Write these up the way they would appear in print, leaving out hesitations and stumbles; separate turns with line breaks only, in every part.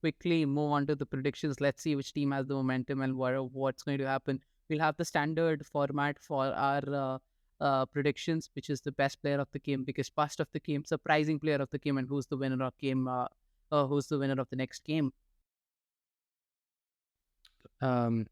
quickly move on to the predictions. Let's see which team has the momentum and what's going to happen. We'll have the standard format for our predictions, which is the best player of the game, biggest bust of the game, surprising player of the game, and who's the winner of game. Who's the winner of the next game?
Um,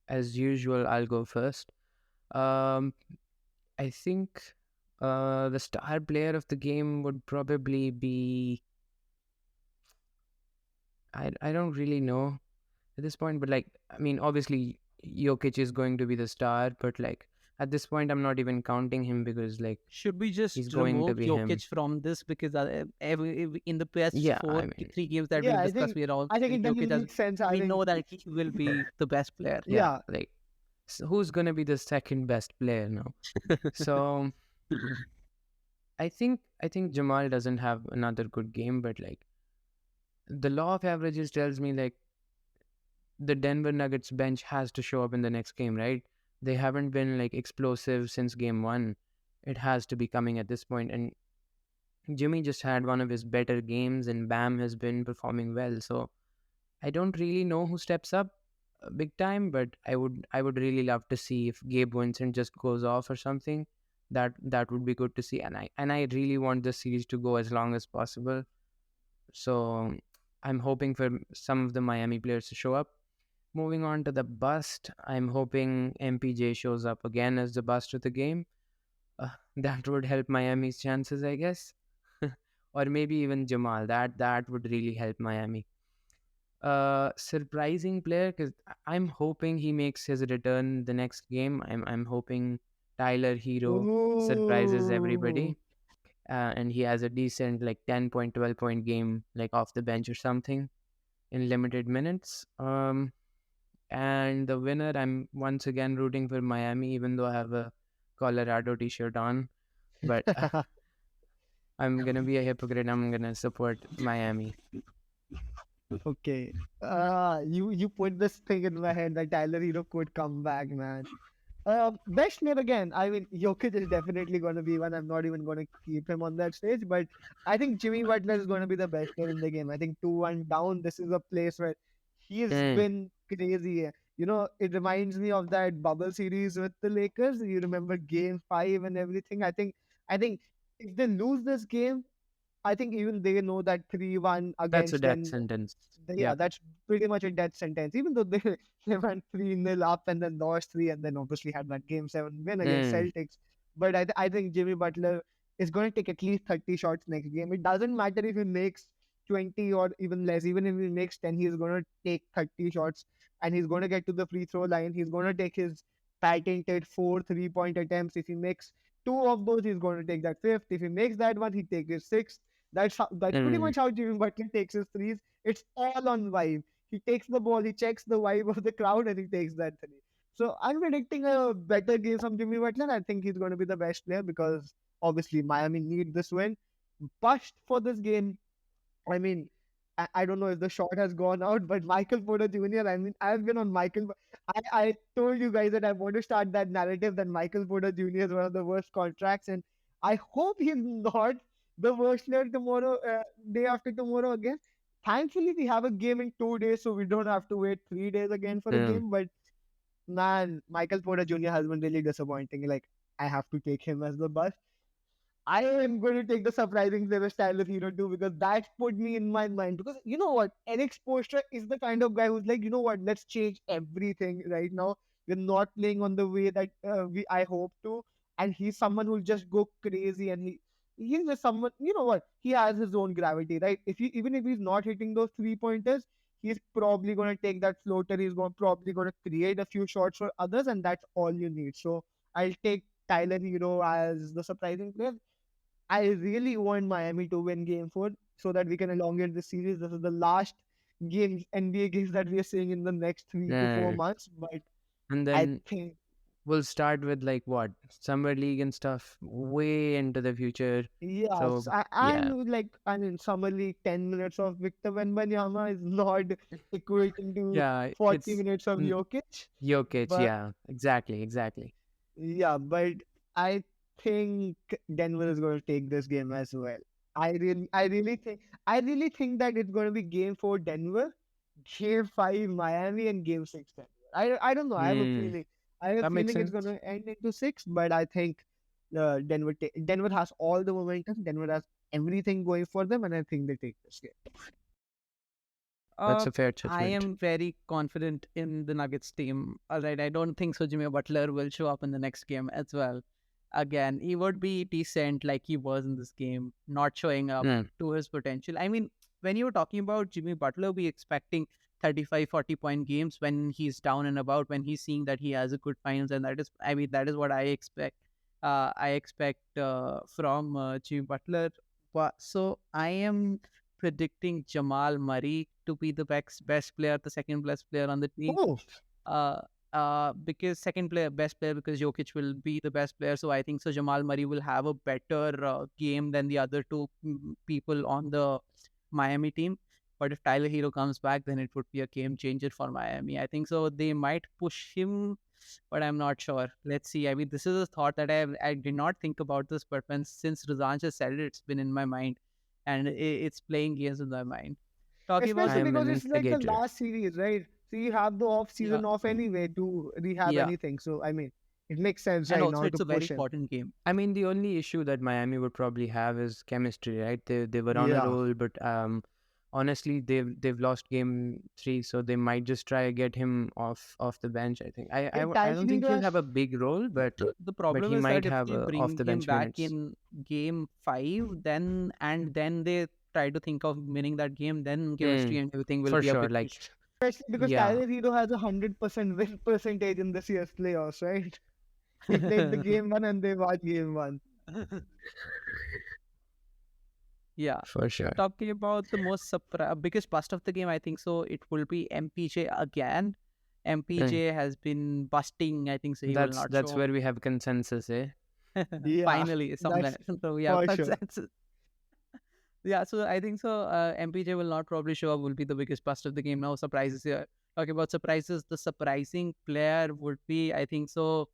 as usual, I'll go first. Um, I think the star player of the game would probably be. I don't really know at this point, but like, I mean, obviously Jokic is going to be the star, but like at this point, I'm not even counting him because like
Should we
he's
just
going to
remove
be him.
Jokic from this because in the past
Yeah, I mean,
3 games that
Yeah,
we've
I
discussed,
think
we are all
I think
saying
it
Jokic
doesn't
as
make sense. I
we
think
know that he will be the best player.
yeah,
yeah.
like who's gonna be the second best player now? So I think Jamal doesn't have another good game, but like the law of averages tells me like the Denver Nuggets bench has to show up in the next game, right? They haven't been like explosive since game one. It has to be coming at this point. And Jimmy just had one of his better games, and Bam has been performing well. So I don't really know who steps up big time, but I would really love to see if Gabe Vincent just goes off or something. That would be good to see, and I really want the series to go as long as possible. So I'm hoping for some of the Miami players to show up. Moving on to the bust, I'm hoping MPJ shows up again as the bust of the game. That would help Miami's chances, I guess, or maybe even Jamal. That would really help Miami. Surprising player because I'm hoping he makes his return the next game. I'm hoping Tyler Hero surprises
Ooh.
everybody, and he has a decent like 10 point, 12 point game like off the bench or something in limited minutes. And the winner, I'm once again rooting for Miami, even though I have a Colorado t-shirt on. But I'm gonna be a hypocrite. I'm gonna support Miami.
Okay. You put this thing in my head that Tyler Hero could come back, man. Best player again. I mean, Jokic is definitely going to be one. I'm not even going to keep him on that stage, but I think Jimmy Butler is going to be the best player in the game. I think 2-1 down. This is a place where he's
Mm,
been crazy. You know, it reminds me of that bubble series with the Lakers. You remember Game 5 and everything. I think if they lose this game, I think even they know that 3-1
that's a
against
death
them.
sentence.
Yeah,
Yep.
that's pretty much a death sentence. Even though they, they went 3-0 up and then lost 3 and then obviously had that game 7 win against
Mm,
Celtics. But I think Jimmy Butler is going to take at least 30 shots next game. It doesn't matter if he makes 20 or even less. Even if he makes 10, he's going to take 30 shots and he's going to get to the free throw line. He's going to take his patented 4 3-point attempts. If he makes two of those, he's going to take that fifth. If he makes that one, he takes his sixth. That's pretty
mm,
much how Jimmy Butler takes his threes. It's all on vibe. He takes the ball, he checks the vibe of the crowd, and he takes that three. So I'm predicting a better game from Jimmy Butler. I think he's going to be the best player because obviously Miami need this win. Bust for this game. I mean, I don't know if the shot has gone out, but Michael Porter Jr. I mean, I've been on Michael. I told you guys that I want to start that narrative that Michael Porter Jr. is one of the worst contracts, and I hope he's not the worst player tomorrow, day after tomorrow again. Thankfully, we have a game in 2 days, so we don't have to wait 3 days again for a
mm.
game. But man, Michael Porter Jr. has been really disappointing. Like, I have to take him as the bust. I am going to take the surprising Xavier Tyler Hero too because that put me in my mind. Because you know what? Eric Spoelstra is the kind of guy who's like, you know what? Let's change everything right now. We're not playing on the way that I hope to, and he's someone who'll just go crazy. And he's just someone. You know what? He has his own gravity, right? If he even if he's not hitting those 3 pointers, he's probably going to take that floater. He's going probably going to create a few shots for others, and that's all you need. So I'll take Tyler Hero as the surprising player. I really want Miami to win game 4 so that we can elongate the series. This is the last games, NBA games that we are seeing in the next 3 to 4
Mm.
months. But
And
I
then
think,
we'll start with like what summer league and stuff way into the future.
yes,
So yeah,
I mean, summer league 10 minutes of Victor Wembanyama is not equating to
yeah,
40
it's
minutes of
mm,
Jokic.
Jokic.
But
Yeah, exactly, exactly.
yeah, but I think Denver is going to take this game as well. I really think that it's going to be game 4 Denver, game 5 Miami, and game 6 Denver. I don't know. I have a
Hmm.
feeling. I have a
That makes
feeling it's going
sense.
to end into 6, but I think Denver has all the momentum. Denver has everything going for them, and I think they take this game.
That's
Uh,
a fair
I
judgment.
am very confident in the Nuggets team. All right, I don't think so. Jimmy Butler will show up in the next game as well. Again, he would be decent like he was in this game, not showing up
Hmm.
to his potential. I mean, when you were talking about Jimmy Butler, we expecting 35, 40 point games when he's down and about, when he's seeing that he has a good finals, and that is, I mean, that is what I expect. I expect from Jimmy Butler. So I am predicting Jamal Murray to be the best player, the second best player on the team.
Oh,
Uh, because second player, best player, because Jokic will be the best player. So I think so. Jamal Murray will have a better game than the other two people on the Miami team. But if Tyler Hero comes back, then it would be a game changer for Miami. I think so. They might push him, but I'm not sure. Let's see. I mean, this is a thought that I did not think about this, but since Rizan just said it, it's been in my mind, and it's playing games in my mind. Talking about
I
especially
the
am
because
an
it's like the
instigator.
last series, right? So you have the off
yeah,
season off anyway to rehab
yeah,
anything. So I mean, it makes sense
and
right
also
now to
it's a very
push him.
important game.
I mean, the only issue that Miami would probably have is chemistry, right? They were on a
Yeah.
roll, but honestly, they've lost game 3, so they might just try to get him off the bench. I think
And
I
Tyler
don't think
Hero
he'll
has
have a big role,
The
but
problem
he
is
might
that if
have
they
off
bring
the
him
bench
back
minutes.
in game 5, then they try to think of winning that game, then
Hmm,
chemistry and everything will
for
be a
sure.
big
Like,
issue.
especially because
yeah,
Tyler Hero has 100% win percentage in this year's playoffs, right? He played the game 1 and they won game 1.
Yeah.
for sure.
Talking about the biggest bust of the game, I think so. It will be MPJ again.
Hmm.
MPJ has been busting. I think so. He will not
That's
show
where we have consensus, eh?
up.
Yeah,
Finally,
that's
somewhere. So we have
for sure.
consensus. Yeah, so I think so. MPJ will not probably show up. Will be the biggest bust of the game. No surprises here. Talking about surprises, the surprising player would be, I think so.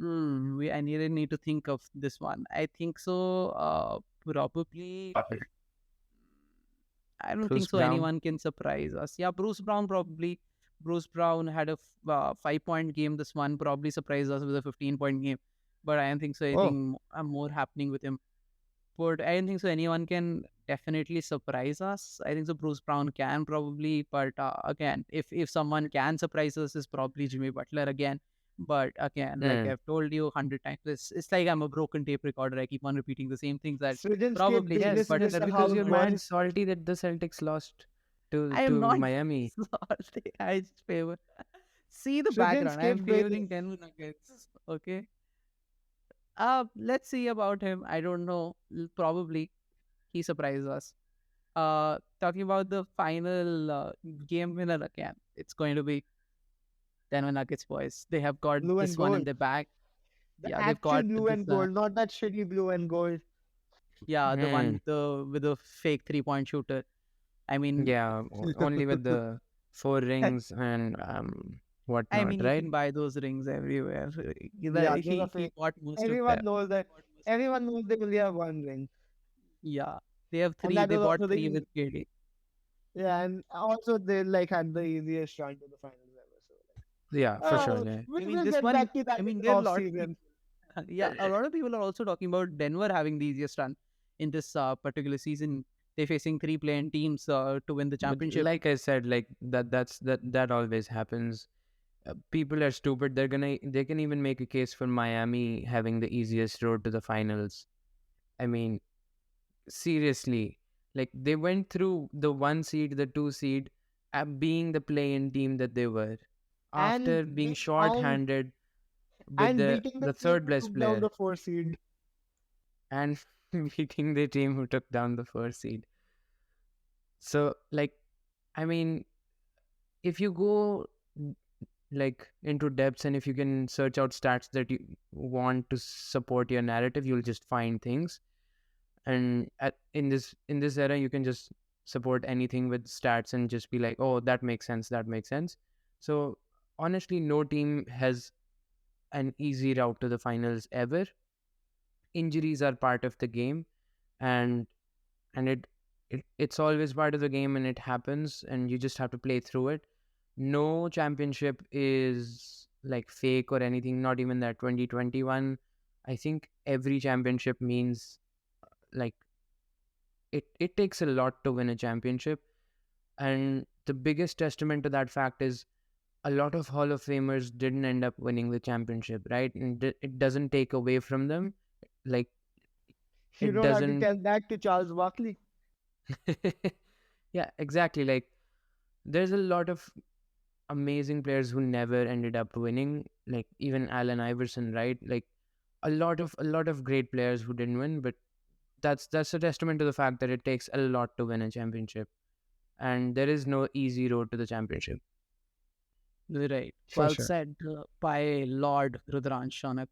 I really need to think of this one. I think so. Probably. I don't think
Bruce
so.
Brown.
Anyone can surprise us. Yeah, Bruce Brown probably. Bruce Brown had a 5 point game. This one probably surprised us with a 15 point game. But I don't think so.
Oh,
Anything more happening with him. But I don't think so. Anyone can definitely surprise us. I think so. Bruce Brown can probably, but again, if someone can surprise us, is probably Jimmy Butler again. But again, like
Hmm.
I've told you 100 times, it's like I'm a broken tape recorder. I keep on repeating the same things that
Srijan's kid
probably Jimmy
business
Yes,
is
yes,
just
Butler.
how
because
it
you're
works.
mad salty that the Celtics lost
I am
to
not
Miami.
salty. I just favor. See the
Srijan's
background. I am
kid business.
favoring Denver Nuggets. Okay. Let's see about him. I don't know. Probably he surprises us. Talking about the final game winner again, it's going to be Denver Nuggets boys. They have got
Blue and
this one in
gold.
their bag.
The
Yeah, they've
actual
got
blue
this.
and gold, not that shitty blue and gold.
Yeah, the one
Hmm.
with the fake 3 point shooter. I mean,
Yeah, only with the 4 rings and whatnot,
you
right?
can buy those rings everywhere.
Yeah, those are
He
fake.
bought most of them.
Everyone knows that. Everyone knows they only have one ring.
Yeah, they have
And
three.
that
They
was
bought
also
three
the
with KD.
yeah, and also they like had the easiest run to the finals ever.
Yeah,
So
for sure.
like,
Yeah.
I mean,
we'll
this
get
one.
back to
I
that in
mean,
the
there are a
off
lot of
season.
people. Yeah, a lot of people are also talking about Denver having the easiest run in this particular season. They're facing three playing teams to win the
But
championship.
like I said, like that always happens. People are stupid. They can even make a case for Miami having the easiest road to the finals. I mean, seriously, like they went through the 1 seed, the 2 seed, being the play-in team that they were,
And
after being
be, and
short-handed with
and beating the
the
team
third
who
best
took down
player
the 4 seed.
and beating the team who took down the 4 seed. So, like, I mean, if you go like into depths and if you can search out stats that you want to support your narrative, you'll just find things. And in this era, you can just support anything with stats and just be like, oh, that makes sense, that makes sense. So honestly, no team has an easy route to the finals ever. Injuries are part of the game, and and it's always part of the game, and it happens, and you just have to play through it. No championship is like fake or anything, not even that 2021. I think every championship means like it takes a lot to win a championship. And the biggest testament to that fact is a lot of Hall of Famers didn't end up winning the championship, right? And it doesn't take away from them. Like,
You
it
don't have to
doesn't.
tell that to Charles Barkley.
Yeah, exactly. Like, there's a lot of amazing players who never ended up winning, like even Allen Iverson, right? Like, a lot of great players who didn't win, but that's a testament to the fact that it takes a lot to win a championship, and there is no easy road to the championship.
Right.
For
Well
sure.
said by Lord Rudran Shanak.